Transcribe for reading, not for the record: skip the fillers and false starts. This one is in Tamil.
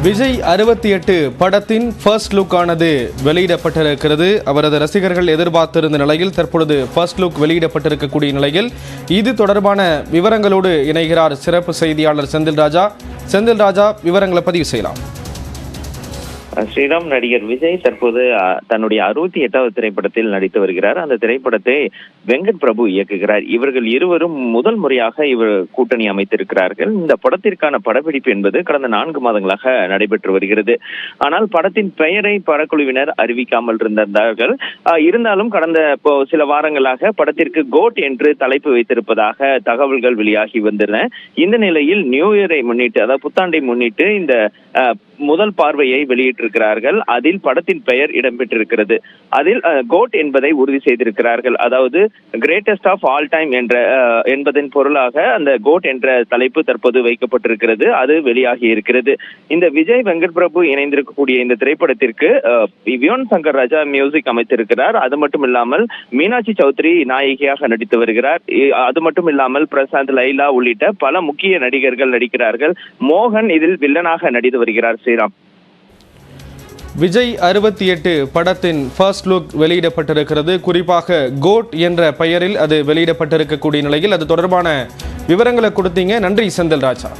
விஜய் 68 படத்தின் ஃபர்ஸ்ட் லுக் ஆனது வெளியிடப்பட்டிருக்கிறது. அவரது ரசிகர்கள் எதிர்பார்த்திருந்த நிலையில் தற்பொழுது ஃபர்ஸ்ட் லுக் வெளியிடப்பட்டிருக்கக்கூடிய நிலையில் இது தொடர்பான விவரங்களோடு இணைகிறார் சிறப்பு செய்தியாளர் செந்தில் ராஜா. செந்தில் ராஜா, விவரங்களை பதிவு செய்யலாம். ஸ்ரீராம், நடிகர் விஜய் தற்போது தன்னுடைய 68வது திரைப்படத்தில் நடித்து வருகிறார். அந்த திரைப்படத்தை வெங்கட் பிரபு இயக்குகிறார். இவர்கள் இருவரும் முதல் முறையாக இவர் கூட்டணி அமைத்திருக்கிறார்கள். இந்த படத்திற்கான படப்பிடிப்பு என்பது கடந்த 4 மாதங்களாக நடைபெற்று வருகிறது. ஆனால் படத்தின் பெயரை படக்குழுவினர் அறிவிக்காமல் இருந்தார்கள். இருந்தாலும் கடந்த சில வாரங்களாக படத்திற்கு கோட் என்று தலைப்பு வைத்திருப்பதாக தகவல்கள் வெளியாகி வந்தன. இந்த நிலையில் நியூ இயரை முன்னிட்டு, அதாவது புத்தாண்டை முன்னிட்டு இந்த முதல் பார்வையை வெளியிட்டிருக்கிறார்கள். அதில் படத்தின் பெயர் இடம்பெற்றிருக்கிறது. அதில் கோட் என்பதை உறுதி செய்திருக்கிறார்கள். அதாவது கிரேட்டஸ்ட் ஆஃப் ஆல் டைம் என்பதன் பொருளாக அந்த கோட் என்ற தலைப்பு தற்போது வைக்கப்பட்டிருக்கிறது. அது வெளியாகி இருக்கிறது. இந்த விஜய் வெங்கட் பிரபு இணைந்திருக்கக்கூடிய இந்த திரைப்படத்திற்கு யுவன் சங்கர் ராஜா மியூசிக் அமைத்திருக்கிறார். அது மட்டும் இல்லாமல் மீனாட்சி சௌத்ரி நாயகியாக நடித்து வருகிறார். அது மட்டும் இல்லாமல் பிரசாந்த், லைலா உள்ளிட்ட பல முக்கிய நடிகர்கள் நடிக்கிறார்கள். மோகன் இதில் வில்லனாக நடித்து வருகிறார். ஸ்ரீராம், விஜய் 68 படத்தின் ஃபர்ஸ்ட் லுக் வெளியிடப்பட்டிருக்கிறது. குறிப்பாக கோட் என்ற பெயரில் அது வெளியிடப்பட்டிருக்கக்கூடிய நிலையில் அது தொடர்பான விவரங்களை கொடுத்தீங்க. நன்றி செந்தில் ராஜா.